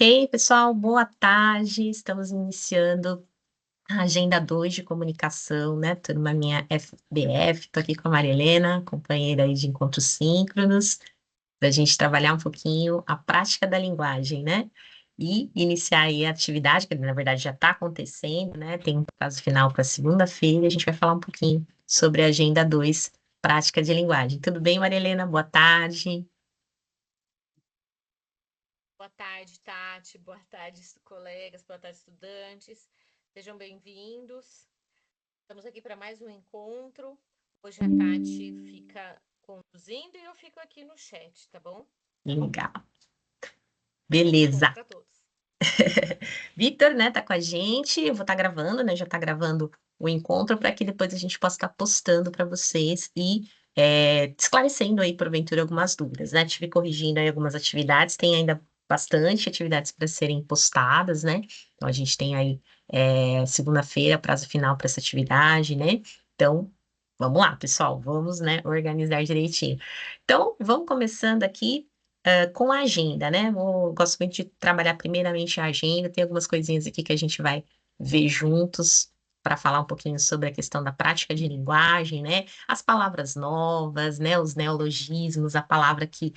Ei, pessoal, boa tarde. Estamos iniciando a Agenda 2 de Comunicação, né? Turma minha FBF. Estou aqui com a Maria Helena, companheira aí de Encontros Síncronos, para a gente trabalhar um pouquinho a prática da linguagem, né? E iniciar aí a atividade, que na verdade já está acontecendo, né? Tem um prazo final para segunda-feira. A gente vai falar um pouquinho sobre a Agenda 2, prática de linguagem. Tudo bem, Maria Helena? Boa tarde. Boa tarde, Tati. Boa tarde, colegas. Boa tarde, estudantes. Sejam bem-vindos. Estamos aqui para mais um encontro. Hoje a Tati fica conduzindo e eu fico aqui no chat, tá bom? Legal. Bom encontro Beleza. para todos. Vitor, né, tá com a gente. Eu vou estar gravando, né? Já tá gravando o encontro para que depois a gente possa estar postando para vocês e esclarecendo aí, porventura, algumas dúvidas, né? Tive corrigindo aí algumas atividades, tem ainda bastante atividades para serem postadas, né? Então a gente tem aí segunda-feira, prazo final para essa atividade, né? Então, vamos lá, pessoal, vamos, né, organizar direitinho. Então, vamos começando aqui com a agenda, né? Gosto muito de trabalhar primeiramente a agenda, tem algumas coisinhas aqui que a gente vai ver juntos para falar um pouquinho sobre a questão da prática de linguagem, né? As palavras novas, né? Os neologismos, a palavra que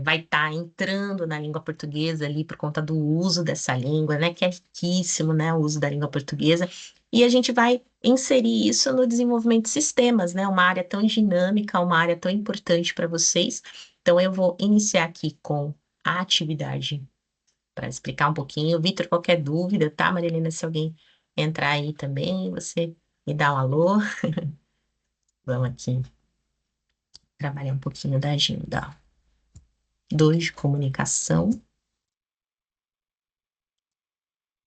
vai estar entrando na língua portuguesa ali por conta do uso dessa língua, né? Que é riquíssimo, né? O uso da língua portuguesa. E a gente vai inserir isso no desenvolvimento de sistemas, né? Uma área tão dinâmica, uma área tão importante para vocês. Então, eu vou iniciar aqui com a atividade para explicar um pouquinho. Vitor, qualquer dúvida, tá, Marilena? Se alguém entrar aí também, você me dá um alô. Vamos aqui trabalhar um pouquinho da agenda. 2 de comunicação,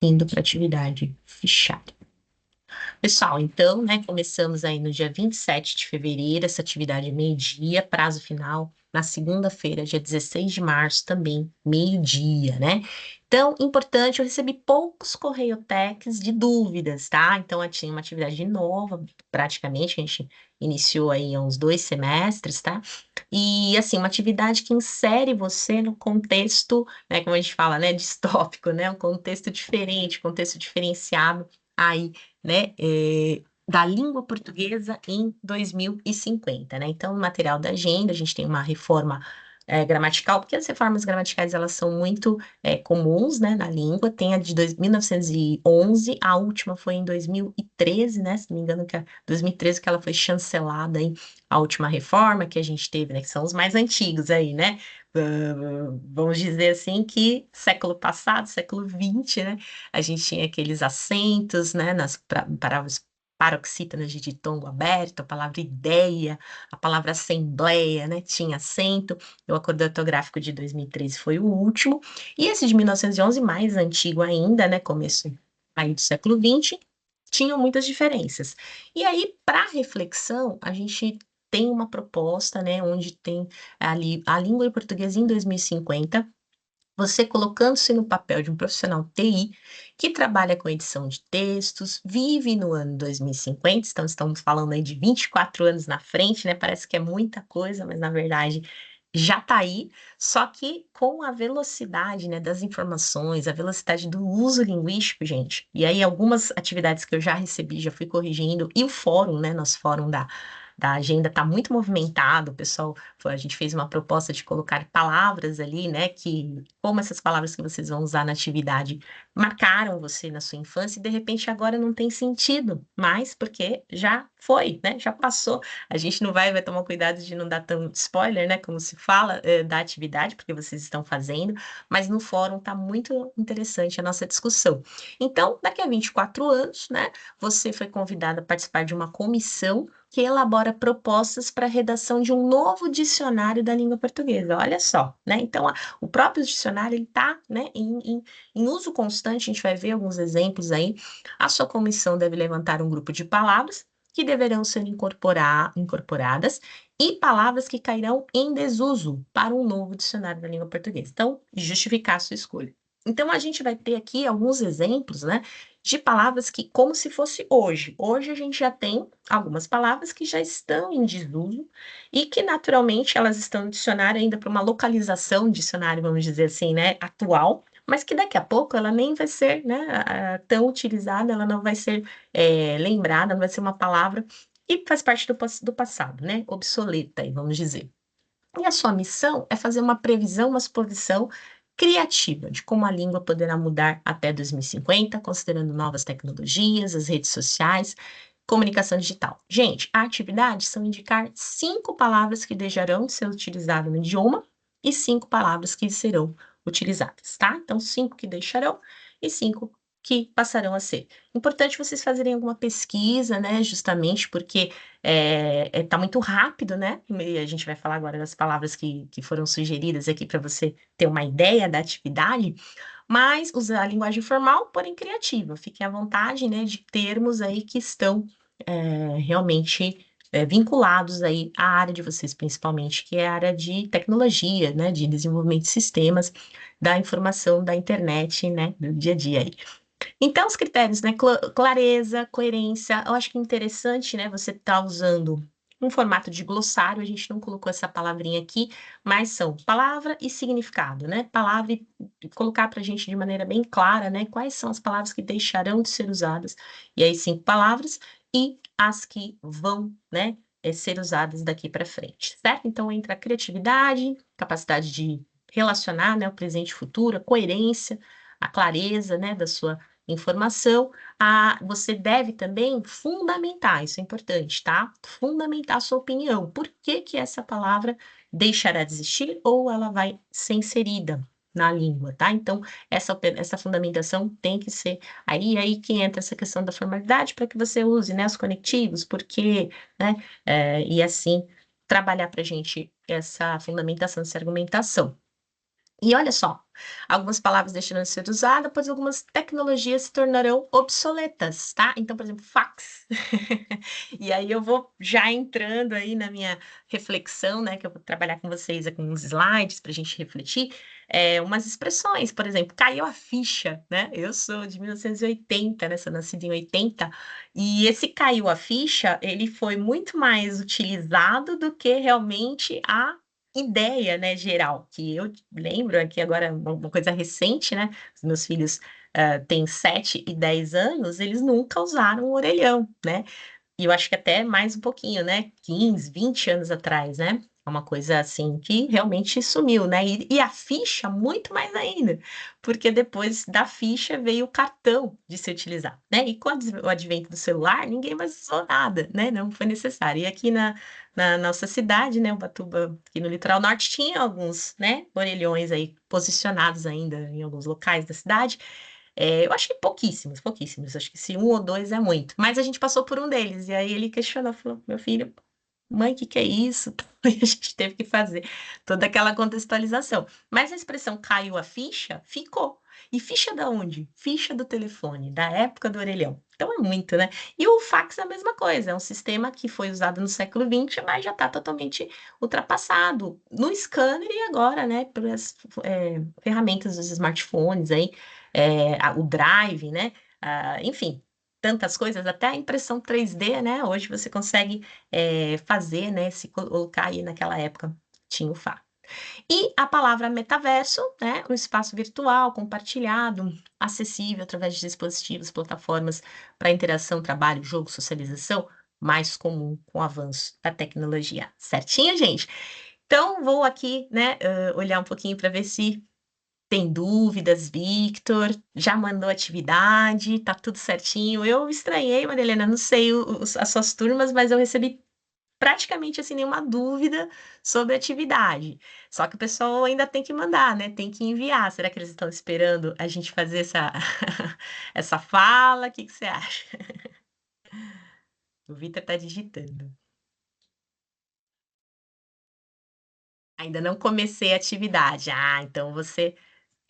indo para a atividade fichária. Pessoal, então, né, começamos aí no dia 27 de fevereiro, essa atividade meio-dia, prazo final na segunda-feira, dia 16 de março, também meio-dia, né? Então, importante, eu recebi poucos correioteques de dúvidas, tá? Então, eu tinha uma atividade nova, praticamente, a gente iniciou aí há uns 2 semestres, tá? E, assim, uma atividade que insere você no contexto, né, como a gente fala, né, distópico, né? Um contexto diferente, contexto diferenciado aí, né, da língua portuguesa em 2050, né? Então, no material da agenda, a gente tem uma reforma gramatical, porque as reformas gramaticais, elas são muito comuns, né, na língua. Tem a de 1911, a última foi em 2013, né, se não me engano, 2013 que ela foi chancelada aí, a última reforma que a gente teve, né, que são os mais antigos aí, né? Vamos dizer assim que século passado, século XX, né? A gente tinha aqueles acentos, né, nas palavras paroxítonas de ditongo aberto, a palavra ideia, a palavra assembleia, né, tinha acento. O acordo ortográfico de 2013 foi o último, e esse de 1911, mais antigo ainda, né, começo aí do século XX, tinham muitas diferenças. E aí, para reflexão, a gente tem uma proposta, né, onde tem ali a língua em português em 2050, você colocando-se no papel de um profissional TI que trabalha com edição de textos, vive no ano 2050, então estamos falando aí de 24 anos na frente, né? Parece que é muita coisa, mas na verdade já está aí, só que com a velocidade, né, das informações, a velocidade do uso linguístico, gente. E aí algumas atividades que eu já recebi, já fui corrigindo, e o fórum, né, nosso fórum da agenda está muito movimentado, o pessoal a gente fez uma proposta de colocar palavras ali, né? Que, como essas palavras que vocês vão usar na atividade marcaram você na sua infância e de repente agora não tem sentido mais, porque já foi, né? Já passou. A gente não vai tomar cuidado de não dar tanto spoiler, né? Como se fala, da atividade, porque vocês estão fazendo, mas no fórum tá muito interessante a nossa discussão. Então, daqui a 24 anos, né? Você foi convidada a participar de uma comissão que elabora propostas para a redação de um novo dicionário da língua portuguesa. Olha só, né? Então, o próprio dicionário está, né, em uso constante, a gente vai ver alguns exemplos aí. A sua comissão deve levantar um grupo de palavras que deverão ser incorporadas e palavras que cairão em desuso para um novo dicionário da língua portuguesa. Então, justificar a sua escolha. Então, a gente vai ter aqui alguns exemplos, né, de palavras que, como se fosse hoje. Hoje a gente já tem algumas palavras que já estão em desuso e que, naturalmente, elas estão no dicionário ainda para uma localização, dicionário, vamos dizer assim, né, atual, mas que daqui a pouco ela nem vai ser, né, tão utilizada, ela não vai ser lembrada, não vai ser uma palavra que faz parte do passado, né, obsoleta, aí, vamos dizer. E a sua missão é fazer uma previsão, uma suposição criativa de como a língua poderá mudar até 2050, considerando novas tecnologias, as redes sociais, comunicação digital. Gente, a atividade são indicar 5 palavras que deixarão de ser utilizadas no idioma e 5 palavras que serão utilizadas, tá? Então, 5 que deixarão e 5 que passarão a ser. Importante vocês fazerem alguma pesquisa, né? Justamente porque tá muito rápido, né? E a gente vai falar agora das palavras que foram sugeridas aqui para você ter uma ideia da atividade, mas usar a linguagem formal, porém criativa. Fiquem à vontade, né, de termos aí que estão realmente vinculados aí à área de vocês, principalmente, que é a área de tecnologia, né, de desenvolvimento de sistemas, da informação da internet, né, do dia a dia aí. Então, os critérios, né? Clareza, coerência. Eu acho que é interessante, né? Você tá usando um formato de glossário, a gente não colocou essa palavrinha aqui, mas são palavra e significado, né? Palavra e colocar para a gente de maneira bem clara, né? Quais são as palavras que deixarão de ser usadas. E aí, 5 palavras e as que vão, né? Ser usadas daqui para frente, certo? Então, entra a criatividade, capacidade de relacionar, né? O presente e o futuro, a coerência, a clareza, né? Da sua informação, você deve também fundamentar, isso é importante, tá? Fundamentar a sua opinião. Por que que essa palavra deixará de existir ou ela vai ser inserida na língua, tá? Então, essa fundamentação tem que ser aí que entra essa questão da formalidade para que você use, né, os conectivos, porque, né, e assim trabalhar para a gente essa fundamentação, essa argumentação. E olha só, algumas palavras deixarão de ser usadas, pois algumas tecnologias se tornarão obsoletas, tá? Então, por exemplo, fax. E aí eu vou já entrando aí na minha reflexão, né? Que eu vou trabalhar com vocês aqui uns slides para a gente refletir. Umas expressões, por exemplo, caiu a ficha, né? Eu sou de 1980, né? Sou nascida em 80, e esse caiu a ficha, ele foi muito mais utilizado do que realmente a ideia, né, geral, que eu lembro aqui agora uma coisa recente, né, os meus filhos, têm 7 e 10 anos, eles nunca usaram o orelhão, né, e eu acho que até mais um pouquinho, né, 15, 20 anos atrás, né, é uma coisa, assim, que realmente sumiu, né, e a ficha muito mais ainda, porque depois da ficha veio o cartão de se utilizar, né, e com o advento do celular, ninguém mais usou nada, né, não foi necessário. E aqui na nossa cidade, né, Ubatuba, aqui no litoral norte, tinha alguns, né, orelhões aí posicionados ainda em alguns locais da cidade, eu acho que pouquíssimos, pouquíssimos, acho que se 1 ou 2 é muito, mas a gente passou por um deles, e aí ele questionou, falou: "Meu filho, mãe, que é isso?" E a gente teve que fazer toda aquela contextualização. Mas a expressão "caiu a ficha", ficou. E ficha da onde? Ficha do telefone, da época do orelhão. Então é muito, né. E o fax é a mesma coisa, é um sistema que foi usado no século XX, mas já está totalmente ultrapassado. No scanner e agora, né, pelas, ferramentas dos smartphones aí, o Drive, né, enfim, tantas coisas, até a impressão 3D, né, hoje você consegue fazer, né, se colocar aí naquela época, tinha o fax. E a palavra metaverso, né, um espaço virtual, compartilhado, acessível através de dispositivos, plataformas para interação, trabalho, jogo, socialização, mais comum com o avanço da tecnologia. Certinho, gente? Então, vou aqui, né, olhar um pouquinho para ver se tem dúvidas, Victor, já mandou atividade, tá tudo certinho. Eu estranhei, Marilena, não sei as suas turmas, mas eu recebi praticamente, assim, nenhuma dúvida sobre a atividade. Só que o pessoal ainda tem que mandar, né, tem que enviar. Será que eles estão esperando a gente fazer essa essa fala? O que que você acha? O Victor tá digitando. Ainda não comecei a atividade. Ah, então você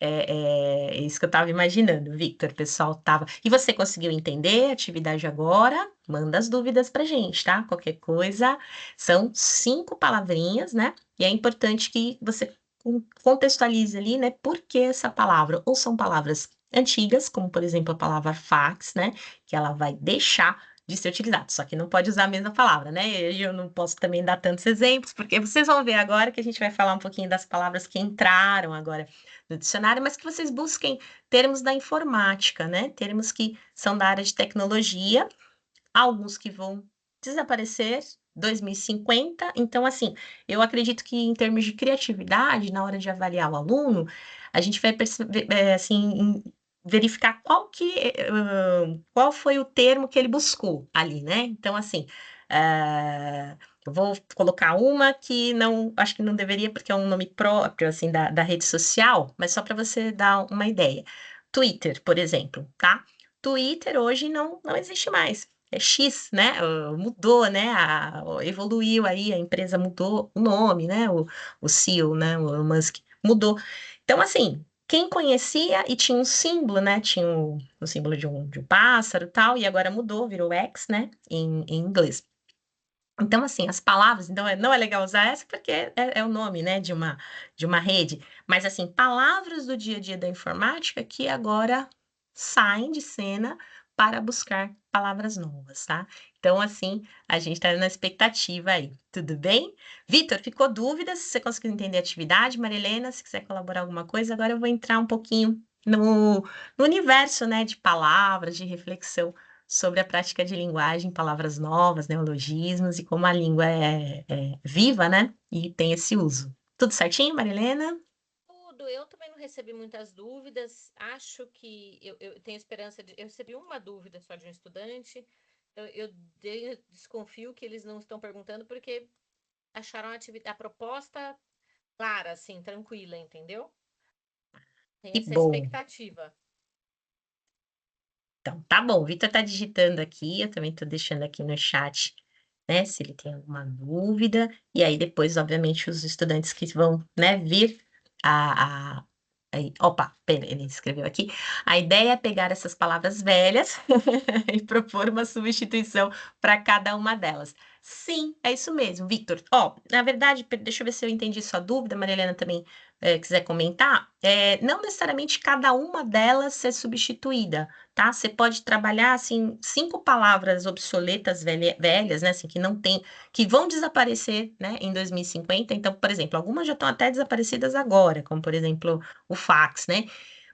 é isso que eu estava imaginando, Victor, o pessoal estava e você conseguiu entender a atividade agora? Manda as dúvidas pra gente, tá? Qualquer coisa, são 5 palavrinhas, né, e é importante que você contextualize ali, né, por que essa palavra, ou são palavras antigas, como por exemplo a palavra fax, né, que ela vai deixar de ser utilizado, só que não pode usar a mesma palavra, né? E eu não posso também dar tantos exemplos, porque vocês vão ver agora que a gente vai falar um pouquinho das palavras que entraram agora no dicionário, mas que vocês busquem termos da informática, né? Termos que são da área de tecnologia, alguns que vão desaparecer 2050. Então, assim, eu acredito que em termos de criatividade, na hora de avaliar o aluno, a gente vai perceber, assim, verificar qual foi o termo que ele buscou ali, né? Então, assim, eu vou colocar uma que não, acho que não deveria, porque é um nome próprio, assim, da rede social, mas só para você dar uma ideia. Twitter, por exemplo, tá? Twitter hoje não existe mais. É X, né? Mudou, né? Evoluiu aí, a empresa mudou o nome, né? O CEO, né? O Elon Musk mudou. Então, assim, quem conhecia e tinha um símbolo, né? Tinha o símbolo de um pássaro e tal, e agora mudou, virou X, né? Em inglês. Então, assim, as palavras, então, não é legal usar essa porque é o nome, né, de uma rede, mas, assim, palavras do dia a dia da informática que agora saem de cena para buscar palavras novas, tá? Então, assim, a gente está na expectativa aí, tudo bem? Vitor, ficou dúvida se você conseguiu entender a atividade? Marilena, se quiser colaborar alguma coisa, agora eu vou entrar um pouquinho no universo, né, de palavras, de reflexão sobre a prática de linguagem, palavras novas, neologismos e como a língua é viva, né? E tem esse uso. Tudo certinho, Marilena? Tudo, eu também não recebi muitas dúvidas. Acho que eu tenho esperança de. Eu recebi uma dúvida só de um estudante. Desconfio que eles não estão perguntando porque acharam a proposta clara, assim, tranquila, entendeu? Tem Que essa bom. expectativa. Então, tá bom. O Vitor tá digitando aqui, eu também tô deixando aqui no chat, né, se ele tem alguma dúvida. E aí depois, obviamente, os estudantes que vão, né, vir opa, pera, ele escreveu aqui. A ideia é pegar essas palavras velhas e propor uma substituição para cada uma delas. Sim, é isso mesmo, Victor. Ó, na verdade, deixa eu ver se eu entendi sua dúvida, Marilena também quiser comentar. Não necessariamente cada uma delas ser substituída, tá? Você pode trabalhar, assim, 5 palavras obsoletas, velhas, né, assim, que não tem, que vão desaparecer, né, em 2050. Então, por exemplo, algumas já estão até desaparecidas agora, como, por exemplo, o fax, né?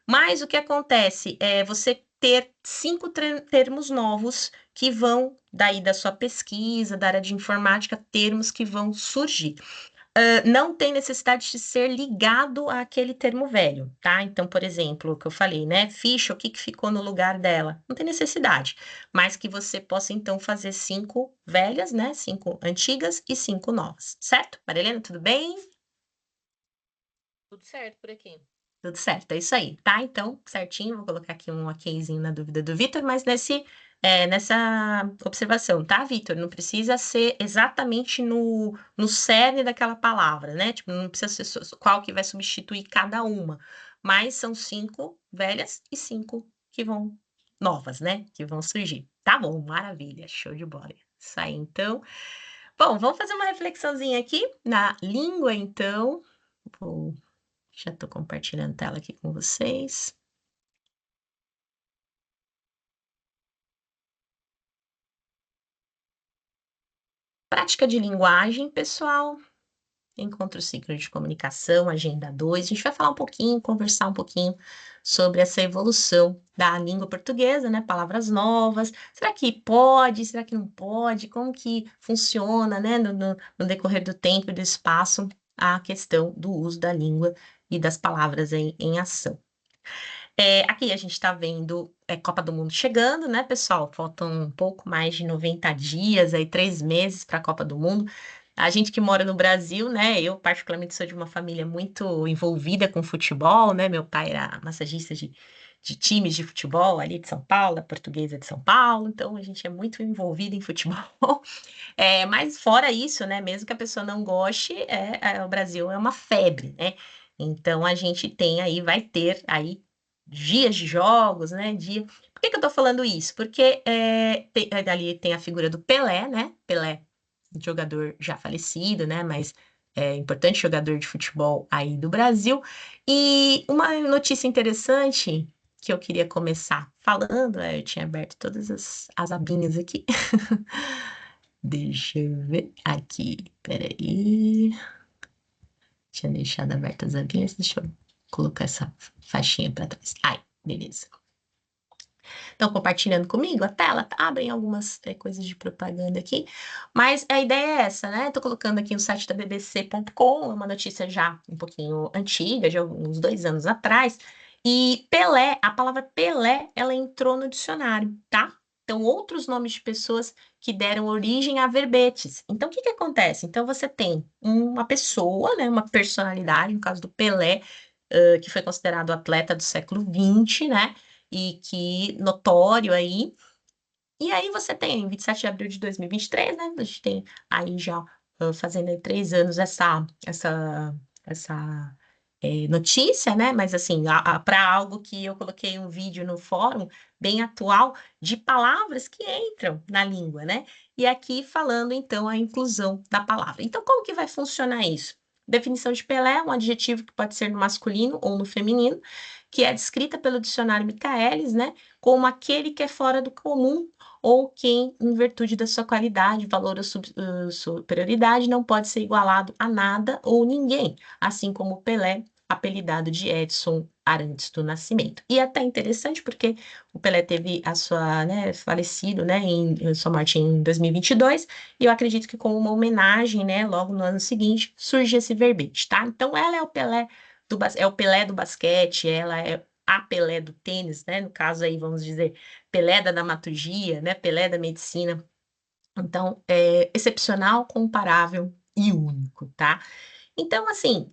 Mas o que acontece é você ter 5 termos novos que vão, daí da sua pesquisa, da área de informática, termos que vão surgir. Não tem necessidade de ser ligado àquele termo velho, tá? Então, por exemplo, o que eu falei, né? Ficha, o que que ficou no lugar dela? Não tem necessidade, mas que você possa, então, fazer 5 velhas, né? 5 antigas e 5 novas, certo? Marilena, tudo bem? Tudo certo por aqui. Tudo certo, é isso aí, tá? Então, certinho, vou colocar aqui um okzinho na dúvida do Vitor, mas nessa observação, tá, Vitor? Não precisa ser exatamente no cerne daquela palavra, né? Tipo, não precisa ser qual que vai substituir cada uma, mas são 5 velhas e 5 que vão novas, né? Que vão surgir. Tá bom, maravilha, show de bola. Isso aí, então. Bom, vamos fazer uma reflexãozinha aqui na língua, então. Vou Já estou compartilhando tela aqui com vocês. Prática de linguagem, pessoal. Encontro ciclo de comunicação, agenda 2. A gente vai falar um pouquinho, conversar um pouquinho sobre essa evolução da língua portuguesa, né? Palavras novas. Será que pode? Será que não pode? Como que funciona, né? No decorrer do tempo e do espaço, a questão do uso da língua e das palavras em ação. Aqui a gente está vendo Copa do Mundo chegando, né, pessoal? Faltam um pouco mais de 90 dias, aí 3 meses para a Copa do Mundo. A gente que mora no Brasil, né? Eu, particularmente, sou de uma família muito envolvida com futebol, né? Meu pai era massagista de times de futebol ali de São Paulo, a Portuguesa de São Paulo, então a gente é muito envolvido em futebol. Mas fora isso, né? Mesmo que a pessoa não goste, o Brasil é uma febre, né? Então a gente tem aí, vai ter aí dias de jogos, né? Por que que eu tô falando isso? Porque ali tem a figura do Pelé, né? Pelé, um jogador já falecido, né? Mas importante jogador de futebol aí do Brasil. E uma notícia interessante que eu queria começar falando, eu tinha aberto todas as abinhas aqui. Deixa eu ver aqui, peraí. Tinha deixado abertas as abinhas, deixa eu colocar essa faixinha para trás. Ai, beleza. Estão compartilhando comigo a tela? Abrem algumas coisas de propaganda aqui, mas a ideia é essa, né? Estou colocando aqui no site da bbc.com, uma notícia já um pouquinho antiga, de uns 2 anos atrás, e Pelé, a palavra Pelé, ela entrou no dicionário, tá? Então, outros nomes de pessoas que deram origem a verbetes. Então, o que que acontece? Então, você tem uma pessoa, né, uma personalidade, no caso do Pelé, que foi considerado atleta do século XX, né? E que notório aí. E aí você tem 27 de abril de 2023, né? A gente tem aí já fazendo aí 3 anos essa notícia, né? Mas assim, para algo que eu coloquei um vídeo no fórum bem atual de palavras que entram na língua, né? E aqui falando então a inclusão da palavra. Então, como que vai funcionar isso? Definição de Pelé é um adjetivo que pode ser no masculino ou no feminino, que é descrita pelo dicionário Michaelis, né? Como aquele que é fora do comum ou quem, em virtude da sua qualidade, valor ou superioridade, não pode ser igualado a nada ou ninguém, assim como Pelé, apelidado de Edson Arantes do Nascimento. E é até interessante porque o Pelé teve a sua, né, falecido, né, em sua morte em 2022, e eu acredito que como uma homenagem, né, logo no ano seguinte, surge esse verbete, tá? Então ela é o Pelé é o Pelé do basquete, ela é a Pelé do tênis, né? No caso aí, vamos dizer, Pelé da dramaturgia, né? Pelé da medicina. Então, é excepcional, comparável e único, tá? Então, assim,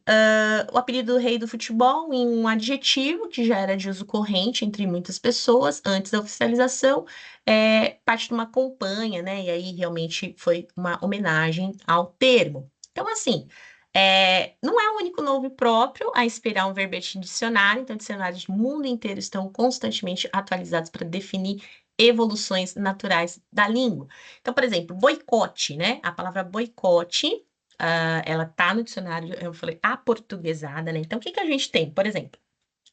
o apelido do rei do futebol em um adjetivo que já era de uso corrente entre muitas pessoas antes da oficialização, parte de uma campanha, né? E aí realmente foi uma homenagem ao termo. Então, assim, não é o único nome próprio a inspirar um verbete em dicionário, então dicionários do mundo inteiro estão constantemente atualizados para definir evoluções naturais da língua. Então, por exemplo, boicote, né? A palavra boicote ela tá no dicionário, eu falei, aportuguesada, né? Então, o que que a gente tem? Por exemplo,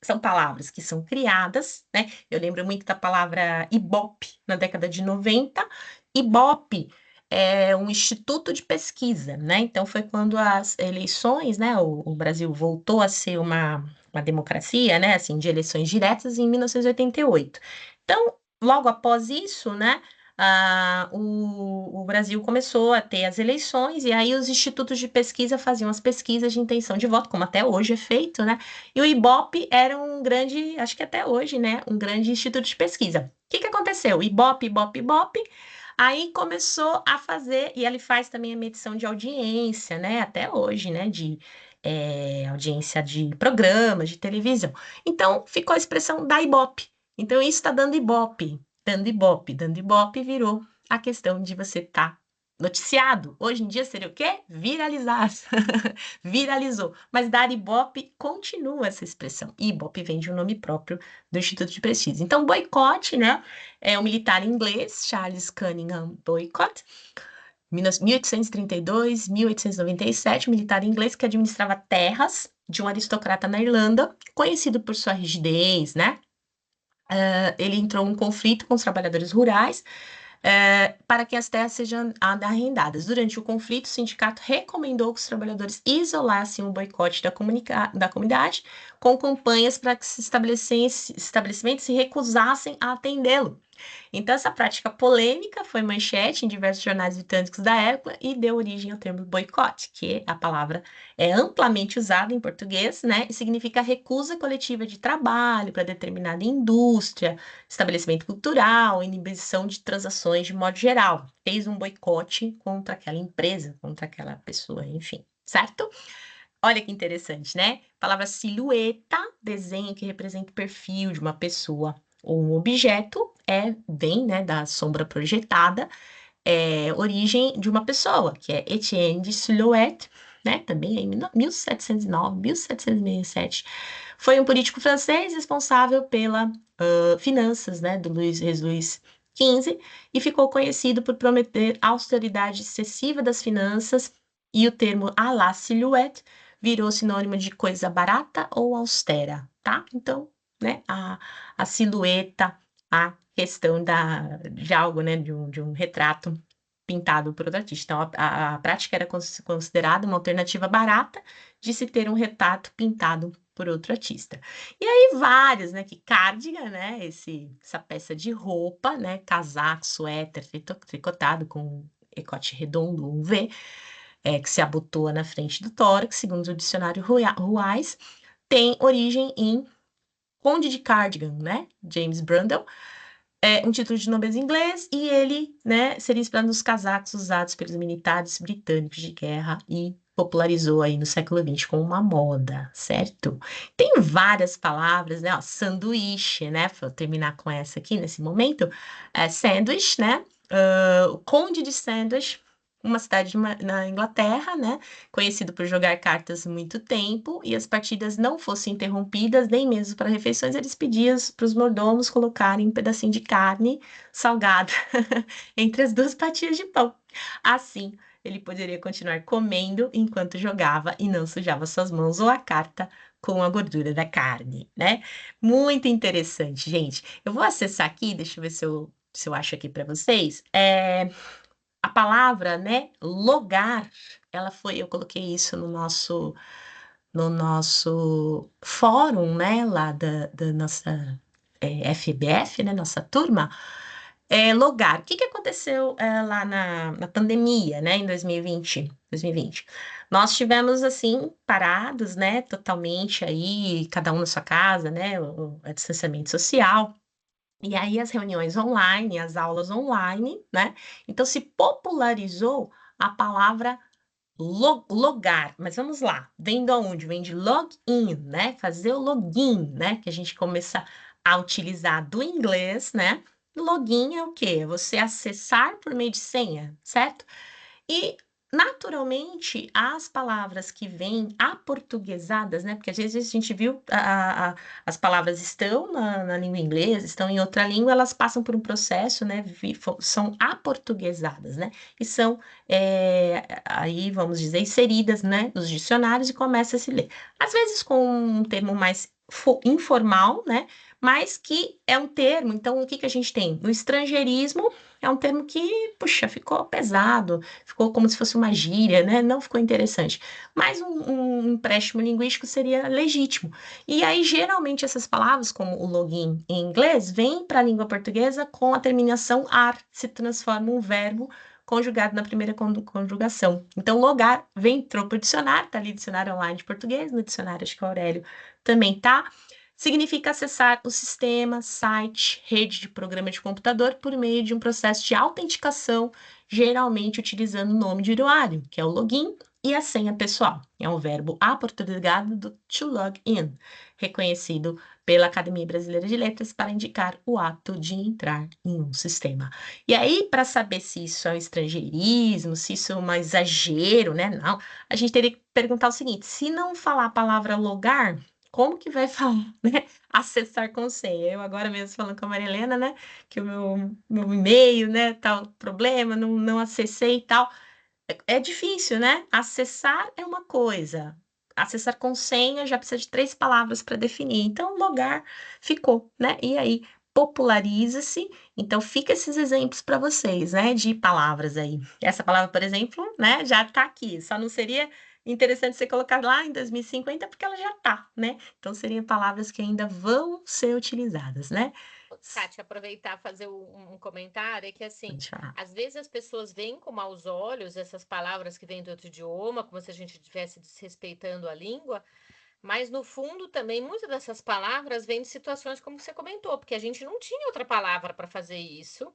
são palavras que são criadas, né? Eu lembro muito da palavra Ibope, na década de 90. Ibope é um instituto de pesquisa, né? Então, foi quando as eleições, né? O Brasil voltou a ser uma democracia, né? Assim, de eleições diretas em 1988. Então, logo após isso, né? O Brasil começou a ter as eleições e aí os institutos de pesquisa faziam as pesquisas de intenção de voto, como até hoje é feito, né? E o Ibope era um grande, acho que até hoje, né? Um grande instituto de pesquisa. O que que aconteceu? Ibope, Ibope, Ibope. Aí começou a fazer, e ele faz também a medição de audiência, né? Até hoje, né? De audiência de programas, de televisão. Então ficou a expressão da Ibope. Então isso está dando Ibope. Dando Ibope, dando Ibope virou a questão de você estar noticiado. Hoje em dia seria o quê? Viralizar. Viralizou. Mas dar Ibope continua essa expressão. Ibope vem de um nome próprio do Instituto de Pesquisa. Então, boicote, né? É o militar inglês, Charles Cunningham Boycott, 1832, 1897, militar inglês que administrava terras de um aristocrata na Irlanda, conhecido por sua rigidez, né? Ele entrou em conflito com os trabalhadores rurais para que as terras sejam arrendadas. Durante o conflito, o sindicato recomendou que os trabalhadores isolassem o boicote da comunidade com campanhas para que estabelecimentos se recusassem a atendê-lo. Então, essa prática polêmica foi manchete em diversos jornais britânicos da época e deu origem ao termo boicote, que a palavra é amplamente usada em português, né? E significa recusa coletiva de trabalho para determinada indústria, estabelecimento cultural, inibição de transações de modo geral. Fez um boicote contra aquela empresa, contra aquela pessoa, enfim, certo? Olha que interessante, né? A palavra silhueta, desenho que representa o perfil de uma pessoa ou um objeto, vem, né, da sombra projetada, origem de uma pessoa, que é Etienne de Silhouette, né? Também em 1709, 1767. Foi um político francês responsável pela finanças, né, do Luís XV, e ficou conhecido por prometer austeridade excessiva das finanças, e o termo à la silhouette virou sinônimo de coisa barata ou austera, tá? Então, né, a silhueta, a questão de algo, né, de um retrato pintado por outro artista. Então, a prática era considerada uma alternativa barata de se ter um retrato pintado por outro artista. E aí vários, né, que cardigan, né, essa peça de roupa, né, casaco, suéter, tricotado com decote redondo, um V, que se abotoa na frente do tórax, segundo o dicionário Ruais, tem origem em Conde de Cardigan, né, James Brundle, um título de nobreza inglês, e ele, né, seria inspirado nos casacos usados pelos militares britânicos de guerra e popularizou aí no século XX como uma moda, certo? Tem várias palavras, né? Ó, sanduíche, né? Vou terminar com essa aqui nesse momento. Sandwich, né? O Conde de Sandwich, uma cidade na Inglaterra, né? Conhecido por jogar cartas muito tempo, e as partidas não fossem interrompidas, nem mesmo para refeições, eles pediam para os mordomos colocarem um pedacinho de carne salgada entre as duas fatias de pão. Assim, ele poderia continuar comendo enquanto jogava e não sujava suas mãos ou a carta com a gordura da carne, né? Muito interessante, gente. Eu vou acessar aqui, deixa eu ver se eu acho aqui para vocês. A palavra, né, logar, eu coloquei isso no nosso fórum, né, lá da nossa FBF, né, nossa turma, logar. O que que aconteceu lá na pandemia, né, em 2020? Nós tivemos, assim, parados, né, totalmente aí, cada um na sua casa, né, o distanciamento social. E aí as reuniões online, as aulas online, né? Então se popularizou a palavra logar. Mas vamos lá, vem de onde? Vem de login, né? Fazer o login, né? Que a gente começa a utilizar do inglês, né? Login é o quê? É você acessar por meio de senha, certo? E, naturalmente, as palavras que vêm aportuguesadas, né? Porque às vezes a gente viu as palavras estão na língua inglesa, estão em outra língua, elas passam por um processo, né? São aportuguesadas, né? E são, aí vamos dizer, inseridas, né? Nos dicionários e começa a se ler. Às vezes com um termo mais informal, né? Mas que é um termo, então o que que a gente tem? No estrangeirismo, é um termo que, puxa, ficou pesado, ficou como se fosse uma gíria, né? Não ficou interessante. Mas um empréstimo linguístico seria legítimo. E aí, geralmente, essas palavras, como o login em inglês, vêm para a língua portuguesa com a terminação ar, se transforma um verbo conjugado na primeira conjugação. Então, logar entrou para o dicionário, tá ali dicionário online de português, no dicionário, acho que o Aurélio também tá. Significa acessar o sistema, site, rede de programa de computador por meio de um processo de autenticação, geralmente utilizando o nome de usuário, que é o login, e a senha pessoal. É um verbo aportuguesado do to log in, reconhecido pela Academia Brasileira de Letras para indicar o ato de entrar em um sistema. E aí, para saber se isso é um estrangeirismo, se isso é um exagero, né? Não, a gente teria que perguntar o seguinte: se não falar a palavra logar, como que vai falar, né? Acessar com senha. Eu agora mesmo falando com a Maria Helena, né? Que o meu e-mail, né? Tal problema, não acessei e tal. É difícil, né? Acessar é uma coisa. Acessar com senha já precisa de 3 palavras para definir. Então, logar ficou, né? E aí, populariza-se. Então, fica esses exemplos para vocês, né? De palavras aí. Essa palavra, por exemplo, né? Já está aqui. Só não seria interessante você colocar lá em 2050, porque ela já está, né? Então, seriam palavras que ainda vão ser utilizadas, né? Kátia, aproveitar e fazer um comentário, é que assim, Pode falar. às vezes as pessoas veem com maus olhos essas palavras que vêm de outro idioma, como se a gente estivesse desrespeitando a língua, mas no fundo também muitas dessas palavras vêm de situações como você comentou, porque a gente não tinha outra palavra para fazer isso.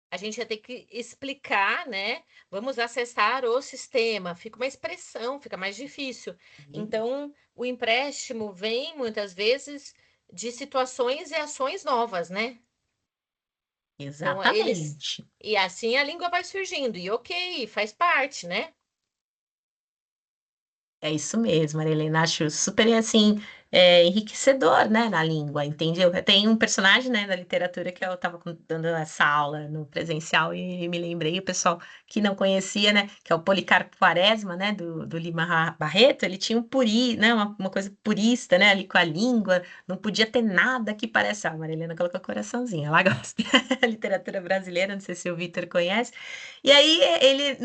A gente ia ter que explicar, né? Vamos acessar o sistema. Fica uma expressão, fica mais difícil. Então, o empréstimo vem muitas vezes de situações e ações novas, né? Então, eles. Exatamente. E assim a língua vai surgindo. E ok, faz parte, né? É isso mesmo, Maria Helena. Acho super assim. enriquecedor, né, na língua, entendeu? Tem um personagem, né, na literatura que eu estava dando essa aula no presencial e me lembrei, o pessoal que não conhecia, né, que é o Policarpo Quaresma, né, do Lima Barreto, ele tinha né, uma coisa purista, né, ali com a língua, não podia ter nada que pareça. A Marilena colocou coraçãozinho, ela gosta. Literatura brasileira, não sei se o Vitor conhece. E aí ele,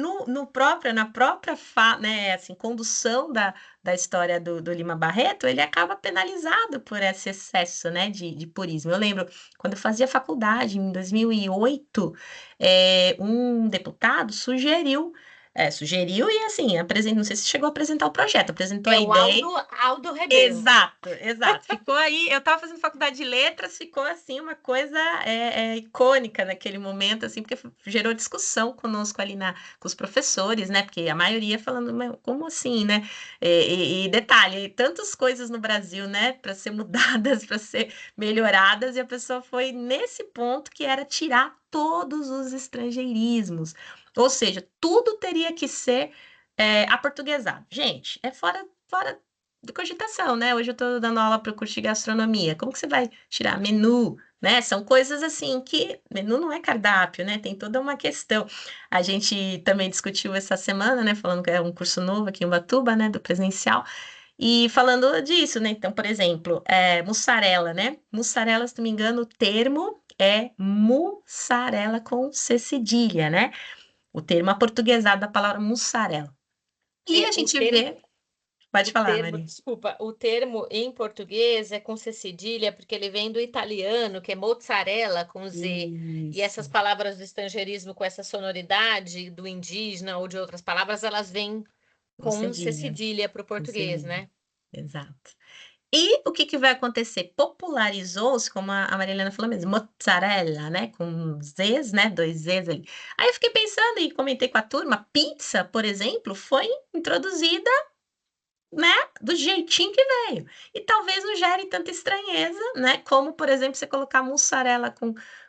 na própria né, assim, condução da história do Lima Barreto, ele acaba penalizado por esse excesso, né, de purismo. Eu lembro, quando eu fazia faculdade, em 2008, um deputado sugeriu e, assim, não sei se chegou a apresentar o projeto, apresentou a É o ideia. Aldo Rebelo. Exato, exato. Ficou aí, eu estava fazendo faculdade de letras, ficou assim uma coisa icônica naquele momento, assim, porque gerou discussão conosco ali com os professores, né? Porque a maioria falando, "Mas como assim, né? E detalhe, tantas coisas no Brasil, né, para ser mudadas, para ser melhoradas, e a pessoa foi nesse ponto que era tirar todos os estrangeirismos. Ou seja, tudo teria que ser aportuguesado. Gente, fora de cogitação, né? Hoje eu estou dando aula para o curso de gastronomia. Como que você vai tirar menu, né? São coisas assim que menu não é cardápio, né? Tem toda uma questão. A gente também discutiu essa semana, né? Falando que é um curso novo aqui em Ubatuba, né? Do presencial. E falando disso, né? Então, por exemplo, mussarela, né? Mussarela, se não me engano, o termo é mussarela com C cedilha, né? O termo aportuguesado da palavra mussarela. E É, a gente vê. Pode falar, Maria. desculpa, o termo em português é com C cedilha, porque ele vem do italiano, que é mozzarella com Z. E Isso, essas palavras do estrangeirismo com essa sonoridade do indígena ou de outras palavras, elas vêm com com C cedilha, cedilha para o com português, cedilha. né? Exato. E o que que vai acontecer? Popularizou-se, como a Marilena falou mesmo, mozzarella, né? Com Zs, né? Dois Zs ali. Aí eu fiquei pensando e comentei com a turma, pizza, por exemplo, foi introduzida, né, do jeitinho que veio. E talvez não gere tanta estranheza, né, como, por exemplo, você colocar mussarela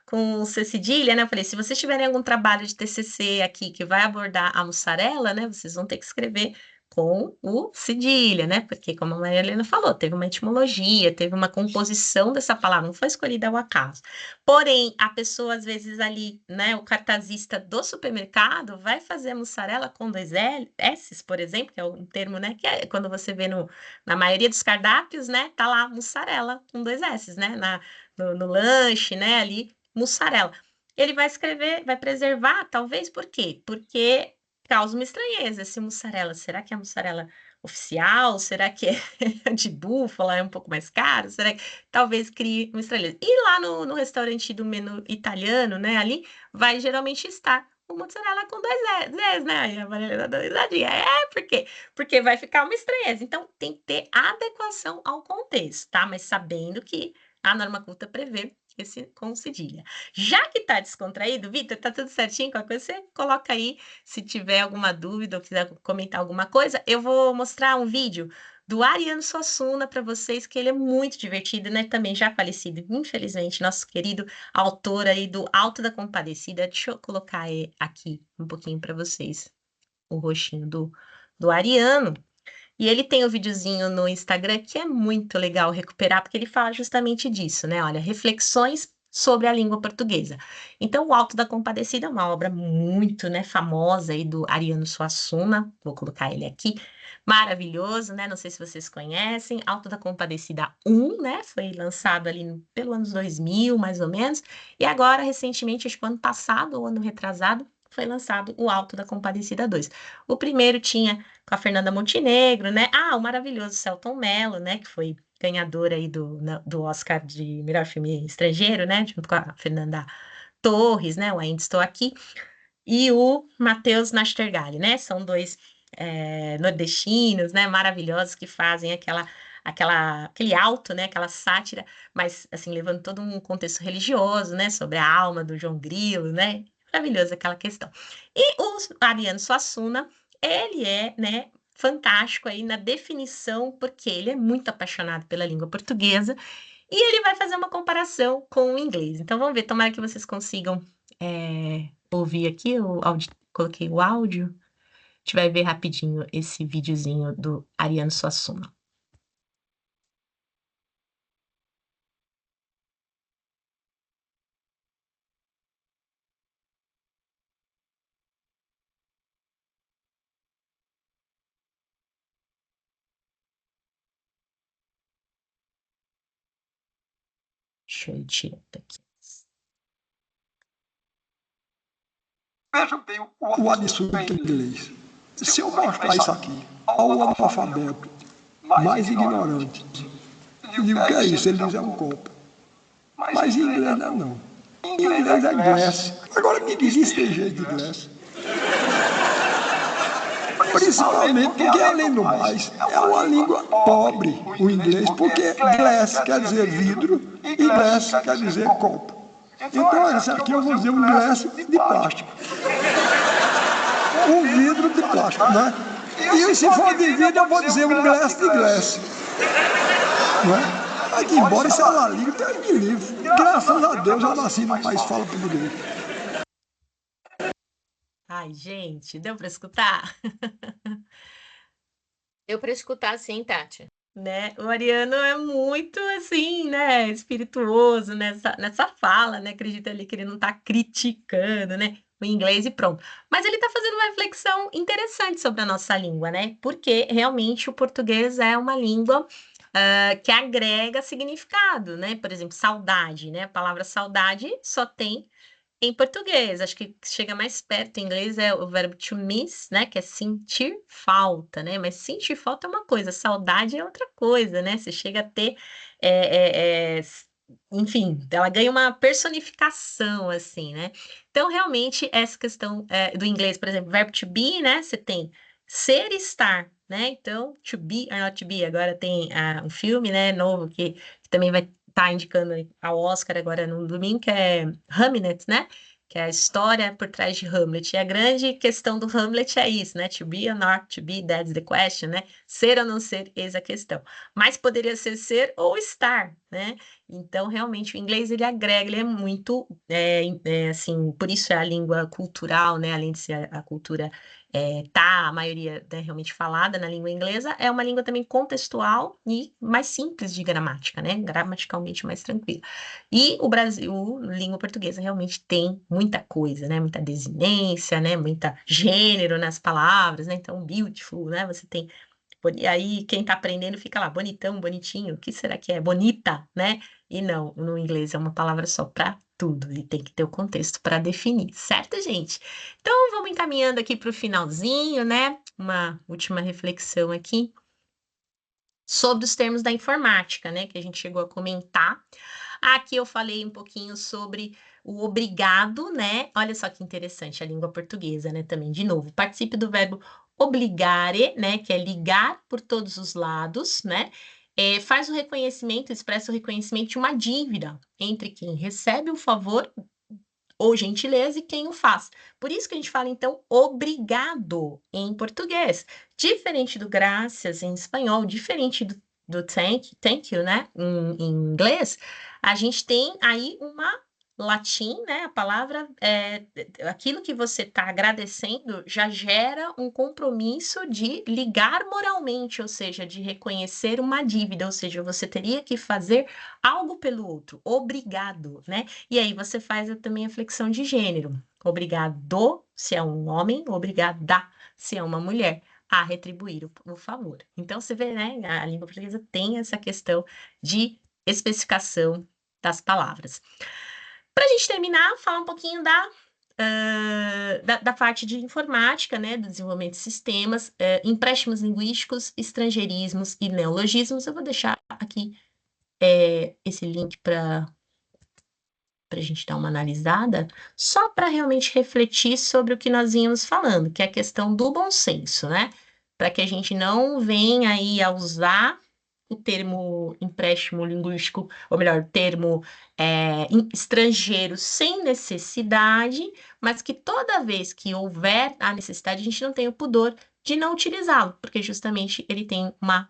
com C cedilha, né? Eu falei, se vocês tiverem algum trabalho de TCC aqui que vai abordar a mussarela, né, vocês vão ter que escrever com o cedilha, né? Porque, como a Maria Helena falou, teve uma etimologia, teve uma composição dessa palavra, não foi escolhida ao acaso. Porém, a pessoa, às vezes, ali, né, o cartazista do supermercado vai fazer mussarela com dois S's, por exemplo, que é um termo, né, que é quando você vê na maioria dos cardápios, né, tá lá mussarela com dois S's, né, no lanche, né, ali, mussarela. Ele vai escrever, vai preservar, talvez, por quê? Porque causa uma estranheza esse mussarela. Será que é mussarela oficial? Será que é de búfala? É um pouco mais caro? Será que talvez crie uma estranheza? E lá no restaurante do menu italiano, né, ali, vai geralmente estar o mozzarella com dois S, né? Aí a Marilena dá uma risadinha. Por quê? Porque vai ficar uma estranheza. Então, tem que ter adequação ao contexto, tá? Mas sabendo que a norma culta prevê esse com cedilha. Já que tá descontraído, Vitor, tá tudo certinho? Qualquer coisa você coloca aí, se tiver alguma dúvida ou quiser comentar alguma coisa, eu vou mostrar um vídeo do Ariano Suassuna para vocês, que ele é muito divertido, né? Também já falecido, infelizmente, nosso querido autor aí do Alto da Compadecida. Deixa eu colocar aqui um pouquinho para vocês o rostinho do Ariano. E ele tem um videozinho no Instagram que é muito legal recuperar, porque ele fala justamente disso, né? Olha, reflexões sobre a língua portuguesa. Então, o Alto da Compadecida é uma obra muito, né, famosa aí do Ariano Suassuna. Vou colocar ele aqui. Maravilhoso, né? Não sei se vocês conhecem. Alto da Compadecida 1, né? Foi lançado ali pelo anos 2000, mais ou menos. E agora, recentemente, acho que ano passado ou ano retrasado, foi lançado o Alto da Compadecida 2. O primeiro tinha com a Fernanda Montenegro, né? Ah, o maravilhoso Selton Mello, né? Que foi ganhador aí do Oscar de melhor filme estrangeiro, né? Junto com a Fernanda Torres, né? O Ainda Estou Aqui. E o Matheus Nastergalli, né? São dois nordestinos, né? Maravilhosos que fazem aquele alto, né? Aquela sátira, mas assim levando todo um contexto religioso, né? Sobre a alma do João Grilo, né? Maravilhoso aquela questão. E o Ariano Suassuna, ele é, né? Fantástico aí na definição, porque ele é muito apaixonado pela língua portuguesa e ele vai fazer uma comparação com o inglês. Então vamos ver, tomara que vocês consigam ouvir aqui, coloquei o áudio. A gente vai ver rapidinho esse videozinho do Ariano Suassuna. Deixa eu ir tirando aqui. Veja bem o absurdo do inglês. Se eu mostrar isso aqui ao analfabeto mais ignorante, eu digo, o que é isso? Ele diz, é um copo. Mas em inglês não é não. Em inglês é glass. Agora me diz, isso tem jeito de glass? Principalmente porque, além do mais, é uma língua pobre, o inglês, porque glass quer dizer vidro e glass quer dizer copo. Então, esse aqui eu vou dizer um glass de plástico. Um vidro de plástico, né? E se for de vidro, eu vou dizer um glass de glass. Não é? Aqui, embora isso é uma língua, Deus me livre. Graças a Deus eu nasci no país fala português. Ai, gente, deu para escutar? Deu para escutar sim, Tati. Né? O Ariano é muito assim, né, espirituoso nessa fala, né? Acredita ali que ele não está criticando, né, o inglês e pronto. Mas ele está fazendo uma reflexão interessante sobre a nossa língua, né? Porque realmente o português é uma língua que agrega significado, né? Por exemplo, saudade, né? A palavra saudade só tem em português, acho que chega mais perto. Em inglês é o verbo to miss, né? Que é sentir falta, né? Mas sentir falta é uma coisa, saudade é outra coisa, né? Você chega a ter, enfim, ela ganha uma personificação, assim, né? Então, realmente, essa questão do inglês, por exemplo, verbo to be, né? Você tem ser e estar, né? Então, to be or not to be. Agora tem um filme, né, novo que também vai tá indicando ao Oscar agora no domingo, que é Hamlet, né? Que é a história por trás de Hamlet. E a grande questão do Hamlet é isso, né? To be or not to be, that's the question, né? Ser ou não ser, eis a questão. Mas poderia ser ou estar, né? Então, realmente, o inglês, ele agrega, ele é muito, assim, por isso é a língua cultural, né? Além de ser a cultura tá a maioria, né, realmente falada na língua inglesa, é uma língua também contextual e mais simples de gramática, né? Gramaticalmente mais tranquila. E o Brasil, língua portuguesa, realmente tem muita coisa, né? Muita desinência, né? Muita gênero nas palavras, né? Então, beautiful, né? Você tem. E aí, quem tá aprendendo fica lá, bonitão, bonitinho, o que será que é? Bonita, né? E não, no inglês é uma palavra só para tudo, e tem que ter o contexto para definir, certo, gente? Então, vamos encaminhando aqui para o finalzinho, né? Uma última reflexão aqui sobre os termos da informática, né? Que a gente chegou a comentar. Aqui eu falei um pouquinho sobre o obrigado, né? Olha só que interessante a língua portuguesa, né? Também, de novo, participe do verbo obligare, né? Que é ligar por todos os lados, né? Faz o reconhecimento, expressa o reconhecimento de uma dívida entre quem recebe o favor ou gentileza e quem o faz. Por isso que a gente fala, então, obrigado em português. Diferente do graças em espanhol, diferente do thank you, né? Em inglês, a gente tem aí uma latim, né? A palavra, aquilo que você está agradecendo já gera um compromisso de ligar moralmente, ou seja, de reconhecer uma dívida, ou seja, você teria que fazer algo pelo outro, obrigado, né? E aí você faz também a flexão de gênero. Obrigado, se é um homem, obrigada, se é uma mulher, a retribuir o favor. Então, você vê, né? A língua portuguesa tem essa questão de especificação das palavras. Para a gente terminar, falar um pouquinho da parte de informática, né, do desenvolvimento de sistemas, empréstimos linguísticos, estrangeirismos e neologismos. Eu vou deixar aqui esse link para a gente dar uma analisada, só para realmente refletir sobre o que nós vínhamos falando, que é a questão do bom senso, né? Para que a gente não venha aí a usar o termo empréstimo linguístico, ou melhor, o termo estrangeiro sem necessidade, mas que toda vez que houver a necessidade, a gente não tenha o pudor de não utilizá-lo, porque justamente ele tem uma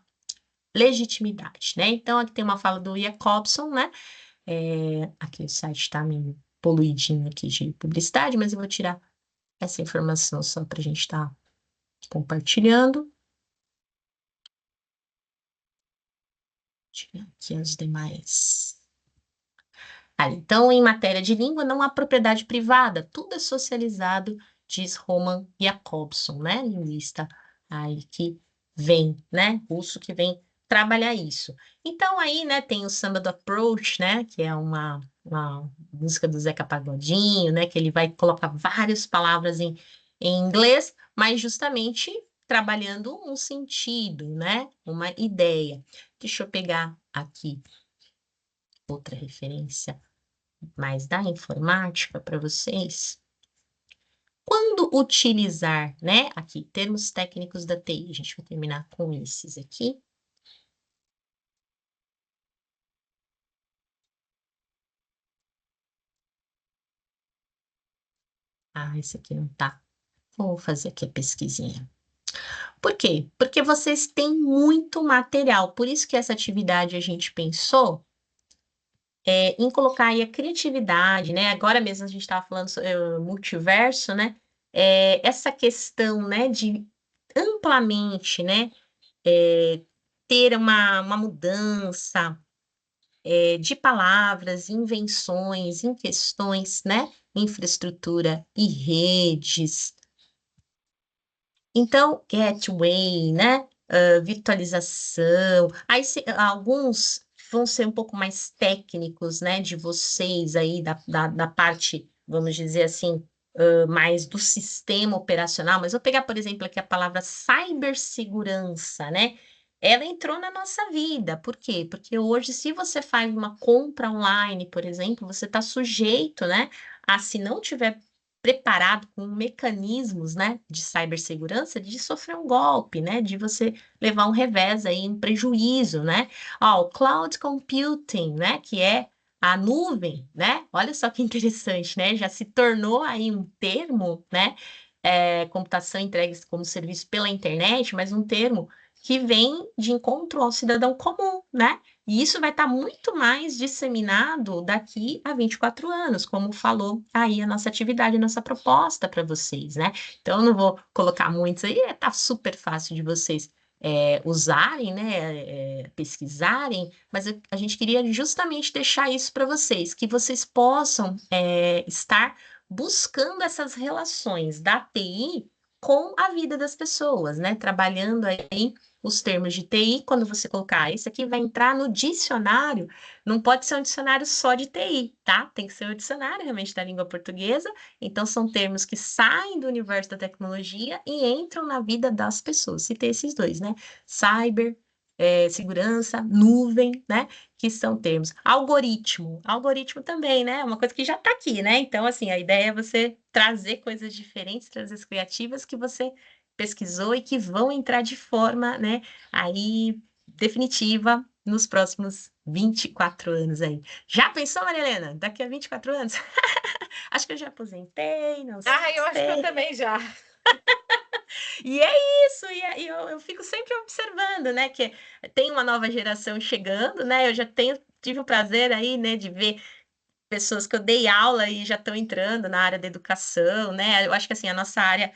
legitimidade, né? Então, aqui tem uma fala do Jacobson, né? Aqui o site está meio poluidinho aqui de publicidade, mas eu vou tirar essa informação só para a gente estar compartilhando. Tirar aqui as demais. Então, em matéria de língua, não há propriedade privada, tudo é socializado, diz Roman Jacobson, né? Linguista aí que vem, né? Russo que vem trabalhar isso. Então aí, né, tem o Samba do Approach, né, que é uma música do Zeca Pagodinho, né, que ele vai colocar várias palavras em inglês, mas justamente trabalhando um sentido, né, uma ideia. Deixa eu pegar aqui outra referência mais da informática para vocês. Quando utilizar, né, aqui, termos técnicos da TI, a gente vai terminar com esses aqui. Ah, esse aqui não tá. Vou fazer aqui a pesquisinha. Por quê? Porque vocês têm muito material. Por isso que essa atividade a gente pensou em colocar aí a criatividade, né? Agora mesmo a gente estava falando sobre multiverso, né? Essa questão, né, de amplamente, né, ter uma mudança de palavras, invenções, em questões, né? Infraestrutura e redes. Então, gateway, né? Virtualização. Aí, alguns vão ser um pouco mais técnicos, né? De vocês aí, da parte, vamos dizer assim, mais do sistema operacional. Mas vou pegar, por exemplo, aqui a palavra cibersegurança, né? Ela entrou na nossa vida. Por quê? Porque hoje, se você faz uma compra online, por exemplo, você está sujeito, né? A, se não tiver preparado com mecanismos, né, de cibersegurança, de sofrer um golpe, né, de você levar um revés aí, um prejuízo, né? Ó, o cloud computing, né, que é a nuvem, né? Olha só que interessante, né? Já se tornou aí um termo, né? Computação entregue como serviço pela internet, mas um termo que vem de encontro ao cidadão comum, né? E isso vai estar muito mais disseminado daqui a 24 anos, como falou aí a nossa atividade, a nossa proposta para vocês, né? Então, eu não vou colocar muitos aí, tá super fácil de vocês usarem, né? Pesquisarem, mas a gente queria justamente deixar isso para vocês, que vocês possam estar buscando essas relações da TI com a vida das pessoas, né? Trabalhando aí os termos de TI, quando você colocar isso aqui, vai entrar no dicionário, não pode ser um dicionário só de TI, tá? Tem que ser um dicionário realmente da língua portuguesa, então são termos que saem do universo da tecnologia e entram na vida das pessoas. Citei esses dois, né? Cyber, segurança, nuvem, né? Que são termos. Algoritmo também, né? Uma coisa que já está aqui, né? Então, assim, a ideia é você trazer coisas diferentes, trazer as criativas que você pesquisou e que vão entrar de forma, né, aí definitiva nos próximos 24 anos aí. Já pensou, Maria Helena? Daqui a 24 anos? Acho que eu já aposentei, não Eu acho que eu sei. também já. E é isso, e eu fico sempre observando, né, que tem uma nova geração chegando, né, eu já tive o prazer aí, né, de ver pessoas que eu dei aula e já estão entrando na área da educação, né? Eu acho que assim a nossa área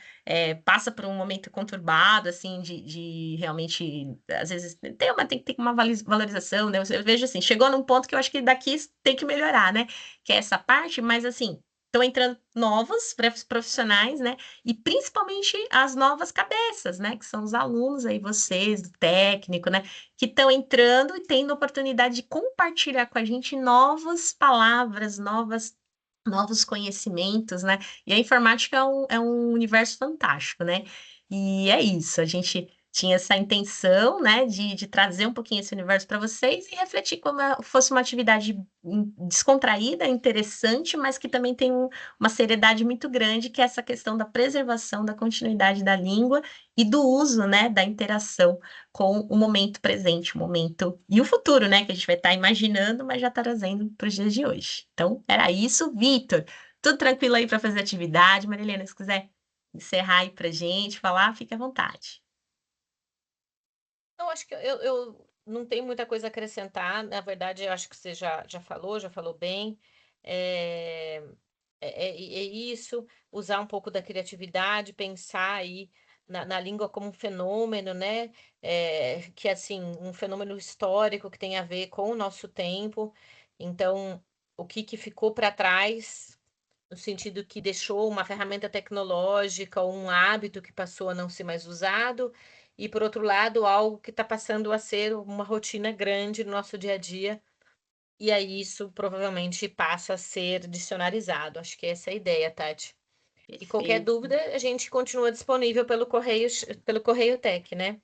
passa por um momento conturbado, assim, de realmente, às vezes tem que ter uma valorização, né? Eu vejo assim, chegou num ponto que eu acho que daqui tem que melhorar, né? Que é essa parte, mas assim. Estão entrando novos profissionais, né? E principalmente as novas cabeças, né? Que são os alunos aí, vocês, do técnico, né? Que estão entrando e tendo a oportunidade de compartilhar com a gente novas palavras, novos conhecimentos, né? E a informática é um universo fantástico, né? E é isso, a gente tinha essa intenção, né, de trazer um pouquinho esse universo para vocês e refletir como fosse uma atividade descontraída, interessante, mas que também tem uma seriedade muito grande, que é essa questão da preservação, da continuidade da língua e do uso, né, da interação com o momento presente, o momento e o futuro, né, que a gente vai estar imaginando, mas já está trazendo para os dias de hoje. Então, era isso, Vitor. Tudo tranquilo aí para fazer atividade, Marilena, se quiser encerrar aí para gente, falar, fique à vontade. Eu acho que eu não tenho muita coisa a acrescentar. Na verdade, eu acho que você já falou bem. É, é isso, usar um pouco da criatividade, pensar aí na língua como um fenômeno, né? Que assim, um fenômeno histórico que tem a ver com o nosso tempo. Então, o que ficou para trás, no sentido que deixou uma ferramenta tecnológica ou um hábito que passou a não ser mais usado, e, por outro lado, algo que está passando a ser uma rotina grande no nosso dia a dia, e aí isso provavelmente passa a ser dicionarizado. Acho que essa é a ideia, Tati. E qualquer Perfeito. dúvida, a gente continua disponível pelo Correio Tech, né?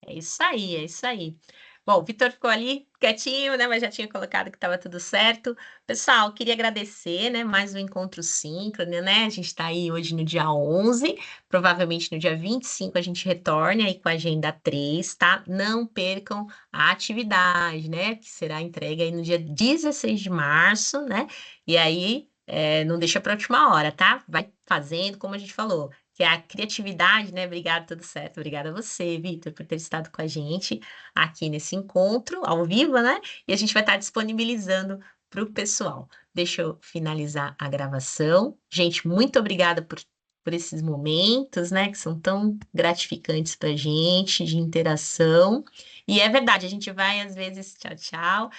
É isso aí, é isso aí. Bom, o Vitor ficou ali quietinho, né? Mas já tinha colocado que estava tudo certo. Pessoal, queria agradecer, né? Mais um encontro síncrono, né? A gente está aí hoje no dia 11, provavelmente no dia 25 a gente retorne aí com a agenda 3, tá? Não percam a atividade, né? Que será entregue aí no dia 16 de março, né? E aí, não deixa para a última hora, tá? Vai fazendo, como a gente falou, que é a criatividade, né? Obrigada, tudo certo. Obrigada a você, Vitor, por ter estado com a gente aqui nesse encontro, ao vivo, né? E a gente vai estar disponibilizando para o pessoal. Deixa eu finalizar a gravação. Gente, muito obrigada por esses momentos, né? Que são tão gratificantes para a gente, de interação. E é verdade, a gente vai, às vezes, tchau, tchau.